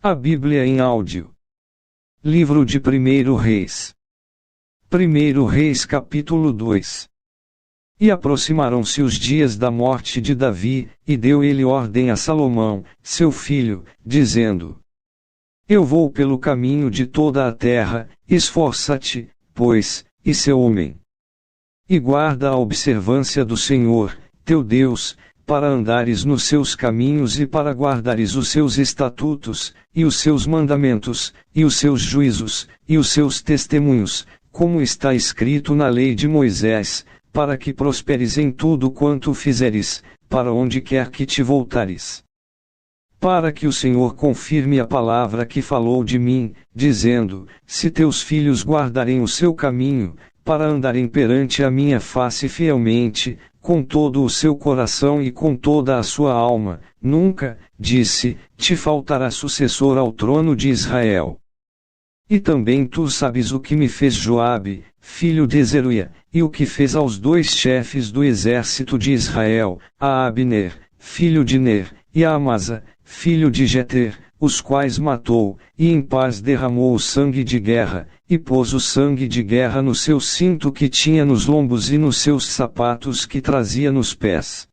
A Bíblia em áudio. Livro de 1 Reis. 1 Reis capítulo 2. E aproximaram-se os dias da morte de Davi, e deu ele ordem a Salomão, seu filho, dizendo: Eu vou pelo caminho de toda a terra, esforça-te, pois, e ser homem. E guarda a observância do Senhor, teu Deus, para andares nos seus caminhos e para guardares os seus estatutos, e os seus mandamentos, e os seus juízos, e os seus testemunhos, como está escrito na lei de Moisés, para que prosperes em tudo quanto fizeres, para onde quer que te voltares. Para que o Senhor confirme a palavra que falou de mim, dizendo: Se teus filhos guardarem o seu caminho, para andarem perante a minha face fielmente, com todo o seu coração e com toda a sua alma, nunca, disse, te faltará sucessor ao trono de Israel. E também tu sabes o que me fez Joabe, filho de Zeruia, e o que fez aos dois chefes do exército de Israel, a Abner, filho de Ner, e a Amasa, filho de Jeter, os quais matou, e em paz derramou o sangue de guerra, e pôs o sangue de guerra no seu cinto que tinha nos lombos e nos seus sapatos que trazia nos pés.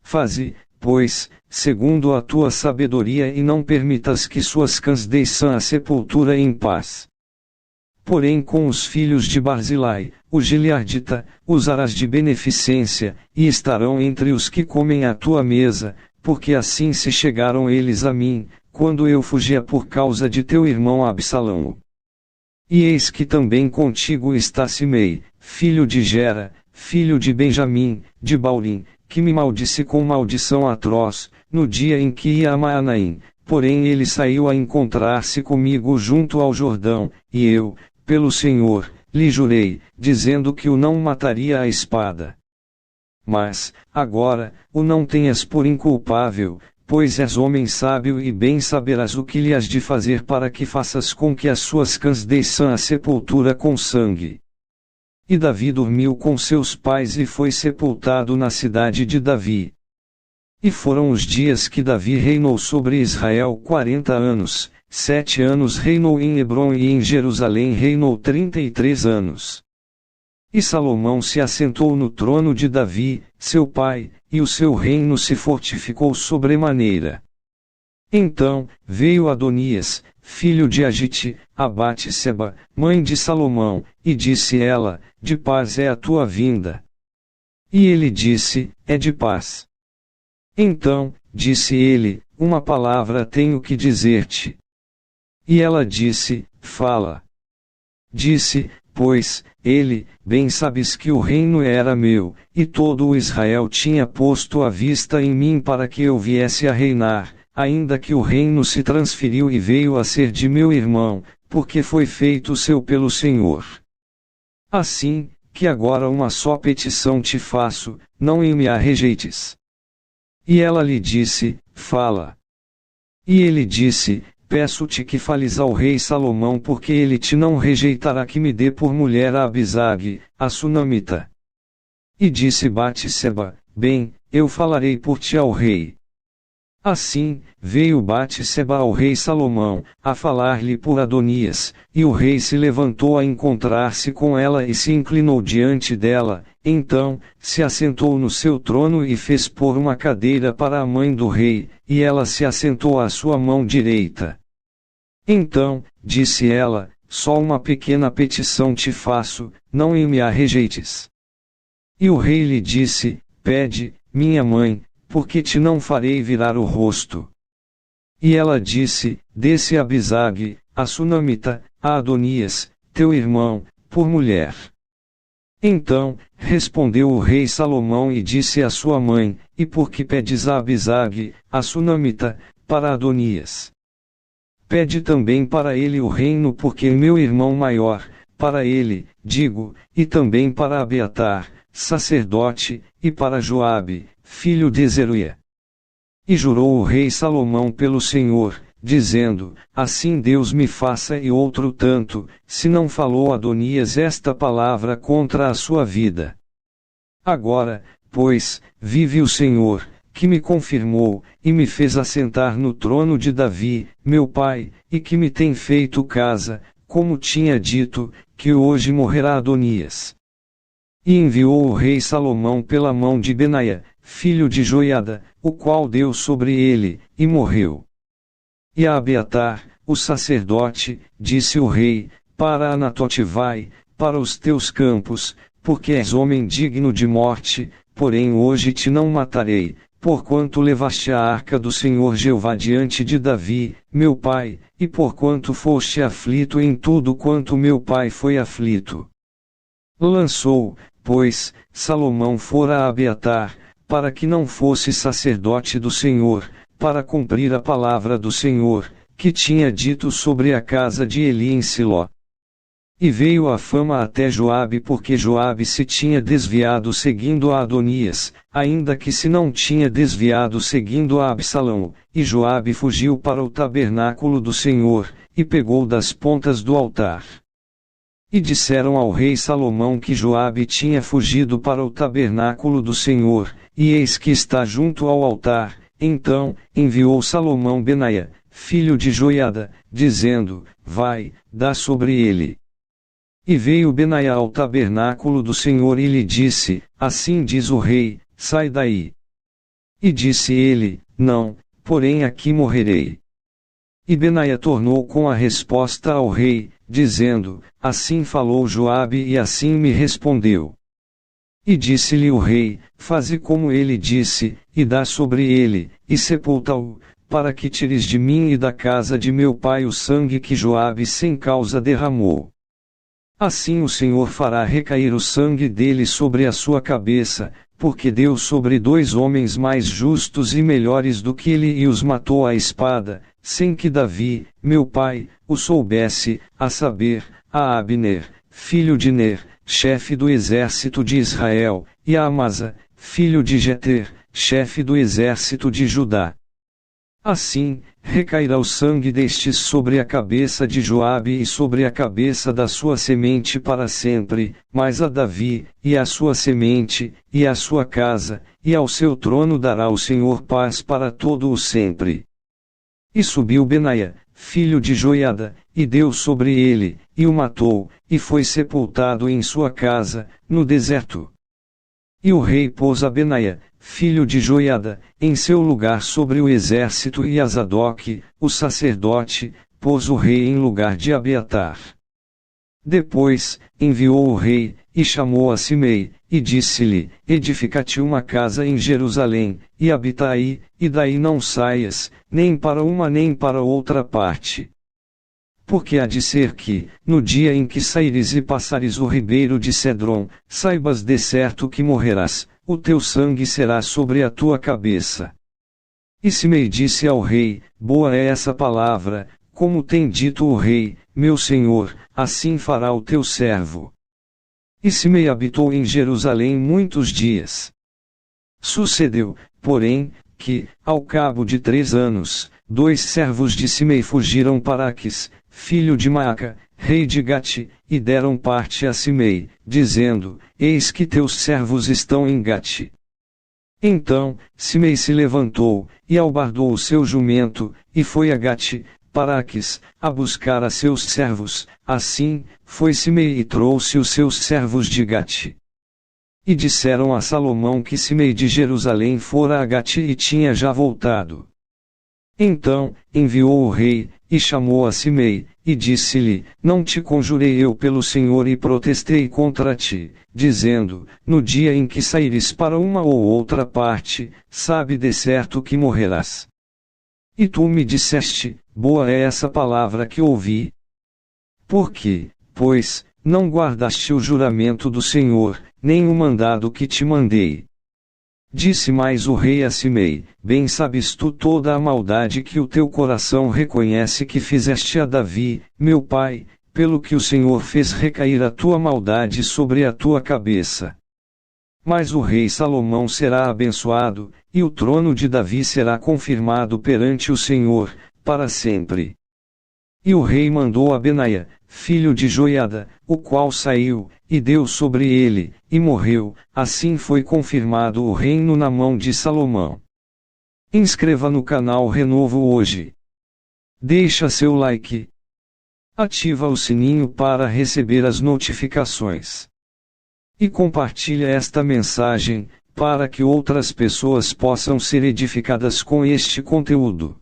Faze, pois, segundo a tua sabedoria e não permitas que suas cãs desçam à sepultura em paz. Porém com os filhos de Barzilai, o Gileadita, usarás de beneficência, e estarão entre os que comem à tua mesa, porque assim se chegaram eles a mim, quando eu fugia por causa de teu irmão Absalão. E eis que também contigo está Simei, filho de Gera, filho de Benjamim, de Baurim, que me maldisse com maldição atroz, no dia em que ia a Maanaim, porém ele saiu a encontrar-se comigo junto ao Jordão, e eu, pelo Senhor, lhe jurei, dizendo que o não mataria à espada. Mas, agora, o não tenhas por inculpável, pois és homem sábio e bem saberás o que lhe has de fazer para que faças com que as suas cãs desçam à sepultura com sangue. E Davi dormiu com seus pais e foi sepultado na cidade de Davi. E foram os dias que Davi reinou sobre Israel 40 anos, 7 anos reinou em Hebrom e em Jerusalém reinou 33 anos. E Salomão se assentou no trono de Davi, seu pai, e o seu reino se fortificou sobremaneira. Então, veio Adonias, filho de Agite, a Batseba, mãe de Salomão, e disse ela: De paz é a tua vinda. E ele disse: É de paz. Então, disse ele: Uma palavra tenho que dizer-te. E ela disse: Fala. Disse, pois, ele: Bem sabes que o reino era meu, e todo o Israel tinha posto a vista em mim para que eu viesse a reinar, ainda que o reino se transferiu e veio a ser de meu irmão, porque foi feito seu pelo Senhor. Assim, que agora uma só petição te faço, não me a rejeites. E ela lhe disse: Fala. E ele disse: Peço-te que fales ao rei Salomão, porque ele te não rejeitará que me dê por mulher a Abisag, a Sunamita. E disse Batseba: Bem, eu falarei por ti ao rei. Assim, veio Batseba ao rei Salomão, a falar-lhe por Adonias, e o rei se levantou a encontrar-se com ela e se inclinou diante dela, então, se assentou no seu trono e fez pôr uma cadeira para a mãe do rei, e ela se assentou à sua mão direita. Então, disse ela: Só uma pequena petição te faço, não me a rejeites. E o rei lhe disse: Pede, minha mãe, porque te não farei virar o rosto. E ela disse: Desse Abisag, a Sunamita, a Adonias, teu irmão, por mulher. Então, respondeu o rei Salomão e disse à sua mãe: E por que pedes a Abisag, a Sunamita, para Adonias? Pede também para ele o reino, porque meu irmão maior, para ele, digo, e também para Abiatar, sacerdote, e para Joabe, filho de Zeruia. E jurou o rei Salomão pelo Senhor, dizendo: Assim Deus me faça e outro tanto, se não falou Adonias esta palavra contra a sua vida. Agora, pois, vive o Senhor, que me confirmou, e me fez assentar no trono de Davi, meu pai, e que me tem feito casa, como tinha dito, que hoje morrerá Adonias. E enviou o rei Salomão pela mão de Benaia, filho de Joiada, o qual deu sobre ele, e morreu. E a Abiatar, o sacerdote, disse o rei, para Anatote vai, para os teus campos, porque és homem digno de morte, porém hoje te não matarei, porquanto levaste a arca do Senhor Jeová diante de Davi, meu pai, e porquanto foste aflito em tudo quanto meu pai foi aflito. Lançou, pois, Salomão fora a Abiatar, para que não fosse sacerdote do Senhor, para cumprir a palavra do Senhor, que tinha dito sobre a casa de Eli em Siló. E veio a fama até Joabe porque Joabe se tinha desviado seguindo a Adonias, ainda que se não tinha desviado seguindo a Absalão, e Joabe fugiu para o tabernáculo do Senhor, e pegou das pontas do altar. E disseram ao rei Salomão que Joabe tinha fugido para o tabernáculo do Senhor, e eis que está junto ao altar. Então, enviou Salomão Benaia, filho de Joiada, dizendo, vai, dá sobre ele. E veio Benaia ao tabernáculo do Senhor e lhe disse, assim diz o rei, sai daí. E disse ele, não, porém aqui morrerei. E Benaia tornou com a resposta ao rei, dizendo, assim falou Joabe e assim me respondeu. E disse-lhe o rei, faze como ele disse, e dá sobre ele, e sepulta-o, para que tires de mim e da casa de meu pai o sangue que Joabe sem causa derramou. Assim o Senhor fará recair o sangue dele sobre a sua cabeça, porque deu sobre 2 homens mais justos e melhores do que ele e os matou à espada, sem que Davi, meu pai, o soubesse, a saber, a Abner, filho de Ner, chefe do exército de Israel, e a Amasa, filho de Jeter, chefe do exército de Judá. Assim, recairá o sangue destes sobre a cabeça de Joabe e sobre a cabeça da sua semente para sempre, mas a Davi, e a sua semente, e a sua casa, e ao seu trono dará o Senhor paz para todo o sempre. E subiu Benaia, filho de Joiada, e deu sobre ele, e o matou, e foi sepultado em sua casa, no deserto. E o rei pôs a Benaia, filho de Joiada, em seu lugar sobre o exército e a Zadok, o sacerdote, pôs o rei em lugar de Abiatar. Depois, enviou o rei, e chamou a Simei, e disse-lhe, edifica-te uma casa em Jerusalém, e habita aí, e daí não saias, nem para uma nem para outra parte. Porque há de ser que, no dia em que saíres e passares o ribeiro de Cedron, saibas de certo que morrerás, o teu sangue será sobre a tua cabeça. E Simei disse ao rei, boa é essa palavra, como tem dito o rei, meu senhor, assim fará o teu servo. E Simei habitou em Jerusalém muitos dias. Sucedeu, porém, que, ao cabo de 3 anos, 2 servos de Simei fugiram para Aquis, filho de Maaca, rei de Gate, e deram parte a Simei, dizendo, eis que teus servos estão em Gate. Então, Simei se levantou, e albardou o seu jumento, e foi a Gate, para Aquis, a buscar a seus servos, assim, foi Simei e trouxe os seus servos de Gate. E disseram a Salomão que Simei de Jerusalém fora a Gate e tinha já voltado. Então, enviou o rei, e chamou a Simei, e disse-lhe, não te conjurei eu pelo Senhor e protestei contra ti, dizendo, no dia em que saíres para uma ou outra parte, sabe de certo que morrerás. E tu me disseste, boa é essa palavra que ouvi. Por quê, pois, não guardaste o juramento do Senhor, nem o mandado que te mandei? Disse mais o rei a Simei, bem sabes tu toda a maldade que o teu coração reconhece que fizeste a Davi, meu pai, pelo que o Senhor fez recair a tua maldade sobre a tua cabeça. Mas o rei Salomão será abençoado, e o trono de Davi será confirmado perante o Senhor, para sempre. E o rei mandou a Benaia, filho de Joiada, o qual saiu, e deu sobre ele, e morreu, assim foi confirmado o reino na mão de Salomão. Inscreva no canal Renovo hoje. Deixa seu like. Ativa o sininho para receber as notificações. E compartilha esta mensagem, para que outras pessoas possam ser edificadas com este conteúdo.